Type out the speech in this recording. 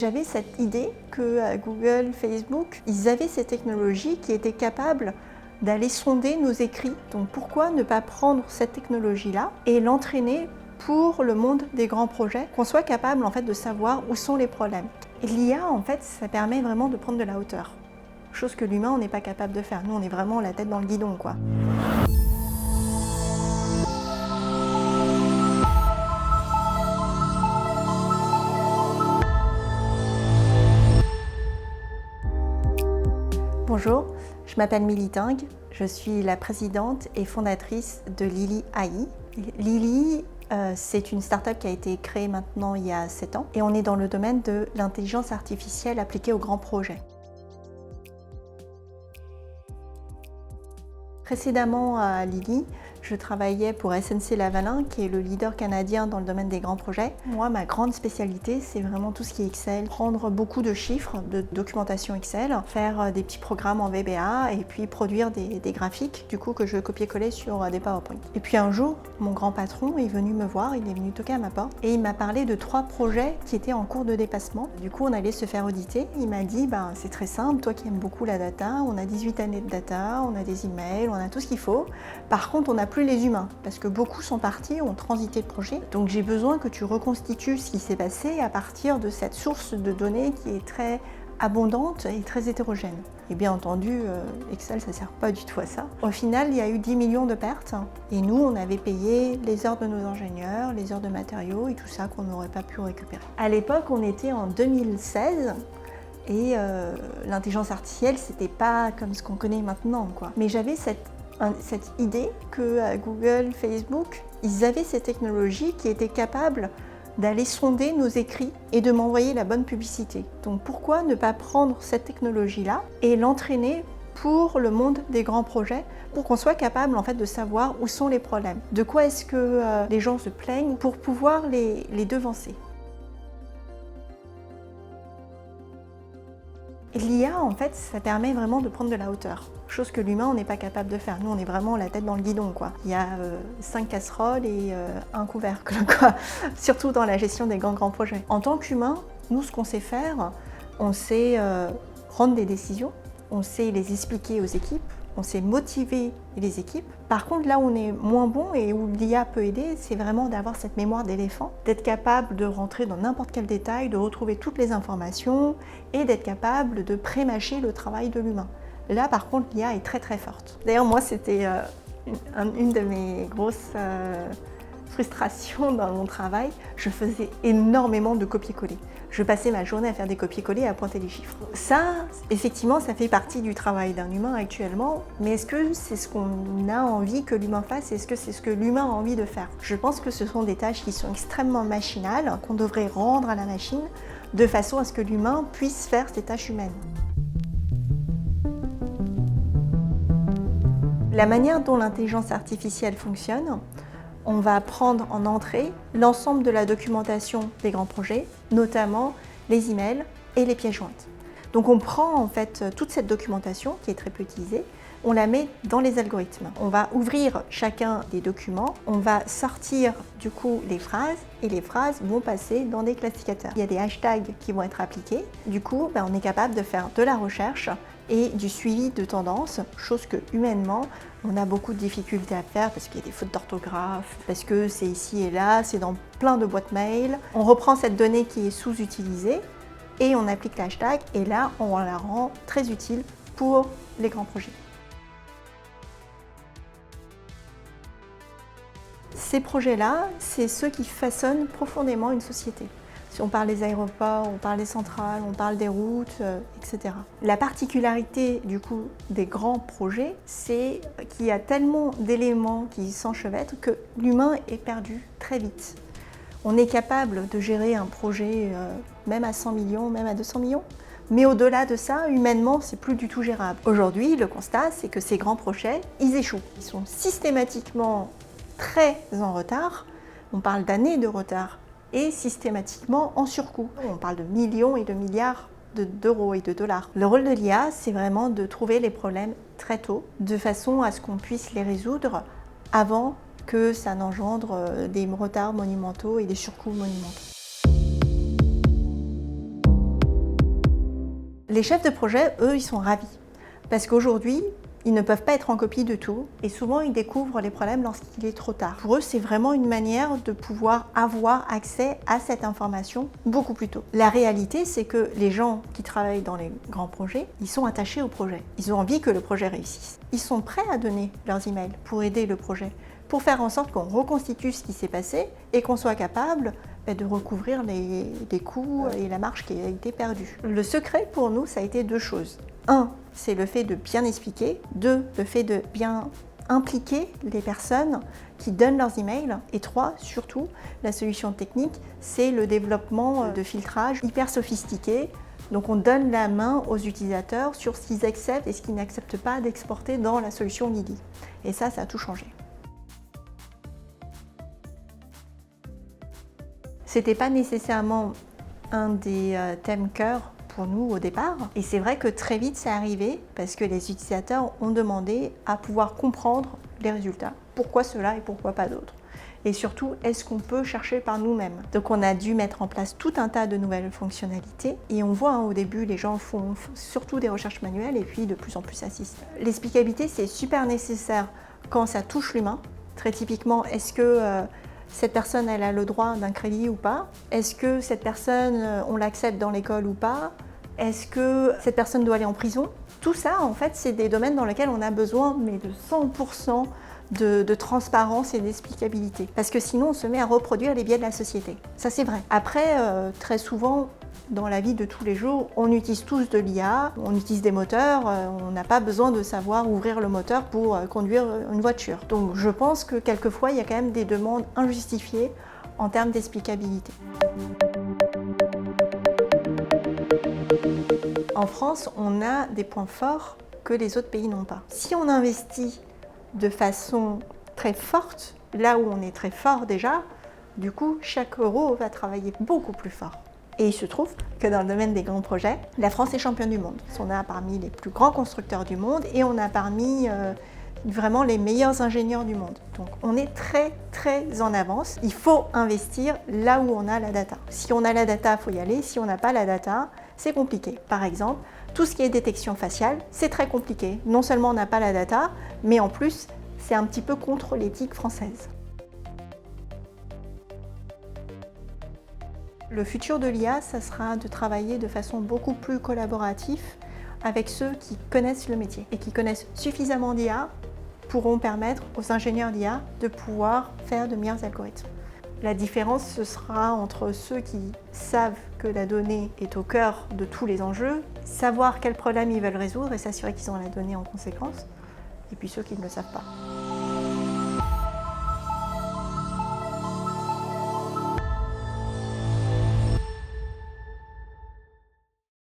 J'avais cette idée que Google, Facebook, ils avaient ces technologies qui étaient capables d'aller sonder nos écrits. Donc pourquoi ne pas prendre cette technologie-là et l'entraîner pour le monde des grands projets, qu'on soit capable en fait de savoir où sont les problèmes. Et l'IA en fait, ça permet vraiment de prendre de la hauteur. Chose que l'humain, on n'est pas capable de faire. Nous, on est vraiment la tête dans le guidon, quoi. Bonjour, je m'appelle Milly Ting, je suis la présidente et fondatrice de Lily AI. Lily, c'est une start-up qui a été créée maintenant il y a 7 ans et on est dans le domaine de l'intelligence artificielle appliquée aux grands projets. Précédemment à Lily, je travaillais pour SNC-Lavalin, qui est le leader canadien dans le domaine des grands projets. Moi, ma grande spécialité, c'est vraiment tout ce qui est Excel. Prendre beaucoup de chiffres, de documentation Excel, faire des petits programmes en VBA et puis produire des graphiques, du coup, que je copiais-collais sur des PowerPoint. Et puis un jour, mon grand patron est venu me voir, il est venu toquer à ma porte et il m'a parlé de 3 projets qui étaient en cours de dépassement. Du coup, on allait se faire auditer. Il m'a dit, c'est très simple, toi qui aimes beaucoup la data, on a 18 années de data, on a des emails, on a tout ce qu'il faut. Par contre, on n'a plus les humains, parce que beaucoup sont partis, ont transité le projet. Donc j'ai besoin que tu reconstitues ce qui s'est passé à partir de cette source de données qui est très abondante et très hétérogène. Et bien entendu, Excel, ça ne sert pas du tout à ça. Au final, il y a eu 10 millions de pertes, et nous, on avait payé les heures de nos ingénieurs, les heures de matériaux et tout ça qu'on n'aurait pas pu récupérer. À l'époque, on était en 2016, et l'intelligence artificielle, c'était pas comme ce qu'on connaît maintenant, quoi. Mais j'avais cette idée que Google, Facebook, ils avaient ces technologies qui étaient capables d'aller sonder nos écrits et de m'envoyer la bonne publicité. Donc pourquoi ne pas prendre cette technologie-là et l'entraîner pour le monde des grands projets, pour qu'on soit capable en fait de savoir où sont les problèmes, de quoi est-ce que les gens se plaignent, pour pouvoir les devancer. L'IA, en fait, ça permet vraiment de prendre de la hauteur, chose que l'humain, on n'est pas capable de faire. Nous, on est vraiment la tête dans le guidon, quoi. Il y a 5 casseroles et un couvercle, quoi. Surtout dans la gestion des grands projets. En tant qu'humain, nous, ce qu'on sait faire, on sait prendre des décisions, on sait les expliquer aux équipes, on sait motiver les équipes. Par contre, là où on est moins bon et où l'IA peut aider, c'est vraiment d'avoir cette mémoire d'éléphant, d'être capable de rentrer dans n'importe quel détail, de retrouver toutes les informations et d'être capable de pré-mâcher le travail de l'humain. Là, par contre, l'IA est très très forte. D'ailleurs, moi, c'était une de mes grosses frustrations dans mon travail. Je faisais énormément de copier-coller. Je passais ma journée à faire des copier-coller et à pointer les chiffres. Ça, effectivement, ça fait partie du travail d'un humain actuellement, mais est-ce que c'est ce qu'on a envie que l'humain fasse? Est-ce que c'est ce que l'humain a envie de faire? Je pense que ce sont des tâches qui sont extrêmement machinales, qu'on devrait rendre à la machine, de façon à ce que l'humain puisse faire ces tâches humaines. La manière dont l'intelligence artificielle fonctionne, on va prendre en entrée l'ensemble de la documentation des grands projets, notamment les emails et les pièces jointes. Donc on prend en fait toute cette documentation qui est très peu utilisée, on la met dans les algorithmes. On va ouvrir chacun des documents, on va sortir du coup les phrases et les phrases vont passer dans des classificateurs. Il y a des hashtags qui vont être appliqués. Du coup, on est capable de faire de la recherche et du suivi de tendances, chose que humainement, on a beaucoup de difficultés à faire parce qu'il y a des fautes d'orthographe, parce que c'est ici et là, c'est dans plein de boîtes mail. On reprend cette donnée qui est sous-utilisée et on applique l'hashtag et là, on la rend très utile pour les grands projets. Ces projets-là, c'est ceux qui façonnent profondément une société. Si on parle des aéroports, on parle des centrales, on parle des routes, etc. La particularité du coup des grands projets, c'est qu'il y a tellement d'éléments qui s'enchevêtrent que l'humain est perdu très vite. On est capable de gérer un projet même à 100 millions, même à 200 millions, mais au-delà de ça, humainement, c'est plus du tout gérable. Aujourd'hui, le constat, c'est que ces grands projets, ils échouent. Ils sont systématiquement très en retard, on parle d'années de retard, et systématiquement en surcoût. On parle de millions et de milliards d'euros et de dollars. Le rôle de l'IA, c'est vraiment de trouver les problèmes très tôt, de façon à ce qu'on puisse les résoudre avant que ça n'engendre des retards monumentaux et des surcoûts monumentaux. Les chefs de projet, eux, ils sont ravis. Parce qu'aujourd'hui, ils ne peuvent pas être en copie de tout et souvent ils découvrent les problèmes lorsqu'il est trop tard. Pour eux, c'est vraiment une manière de pouvoir avoir accès à cette information beaucoup plus tôt. La réalité, c'est que les gens qui travaillent dans les grands projets, ils sont attachés au projet. Ils ont envie que le projet réussisse. Ils sont prêts à donner leurs emails pour aider le projet, pour faire en sorte qu'on reconstitue ce qui s'est passé et qu'on soit capable de recouvrir les coûts et la marge qui a été perdue. Le secret pour nous, ça a été deux choses. Un, c'est le fait de bien expliquer. Deux, le fait de bien impliquer les personnes qui donnent leurs emails. Et trois, surtout, la solution technique, c'est le développement de filtrage hyper sophistiqué. Donc on donne la main aux utilisateurs sur ce qu'ils acceptent et ce qu'ils n'acceptent pas d'exporter dans la solution Lily. Et ça a tout changé. C'était pas nécessairement un des thèmes cœur pour nous au départ. Et c'est vrai que très vite c'est arrivé parce que les utilisateurs ont demandé à pouvoir comprendre les résultats. Pourquoi cela et pourquoi pas d'autres? Et surtout, est-ce qu'on peut chercher par nous-mêmes? Donc on a dû mettre en place tout un tas de nouvelles fonctionnalités. Et on voit au début, les gens font surtout des recherches manuelles et puis de plus en plus assistent. L'explicabilité, c'est super nécessaire quand ça touche l'humain. Très typiquement, est-ce que cette personne, elle a le droit d'un crédit ou pas? Est-ce que cette personne, on l'accepte dans l'école ou pas? Est-ce que cette personne doit aller en prison? Tout ça, en fait, c'est des domaines dans lesquels on a besoin de 100% de transparence et d'explicabilité. Parce que sinon, on se met à reproduire les biais de la société. Ça, c'est vrai. Après, très souvent, dans la vie de tous les jours, on utilise tous de l'IA, on utilise des moteurs, on n'a pas besoin de savoir ouvrir le moteur pour conduire une voiture. Donc je pense que quelquefois, il y a quand même des demandes injustifiées en termes d'explicabilité. En France, on a des points forts que les autres pays n'ont pas. Si on investit de façon très forte, là où on est très fort déjà, du coup, chaque euro va travailler beaucoup plus fort. Et il se trouve que dans le domaine des grands projets, la France est championne du monde. On a parmi les plus grands constructeurs du monde et on a parmi vraiment les meilleurs ingénieurs du monde. Donc on est très très en avance. Il faut investir là où on a la data. Si on a la data, il faut y aller. Si on n'a pas la data, c'est compliqué. Par exemple, tout ce qui est détection faciale, c'est très compliqué. Non seulement on n'a pas la data, mais en plus, c'est un petit peu contre l'éthique française. Le futur de l'IA, ça sera de travailler de façon beaucoup plus collaborative avec ceux qui connaissent le métier et qui connaissent suffisamment d'IA pourront permettre aux ingénieurs d'IA de pouvoir faire de meilleurs algorithmes. La différence, ce sera entre ceux qui savent que la donnée est au cœur de tous les enjeux, savoir quels problèmes ils veulent résoudre et s'assurer qu'ils ont la donnée en conséquence, et puis ceux qui ne le savent pas.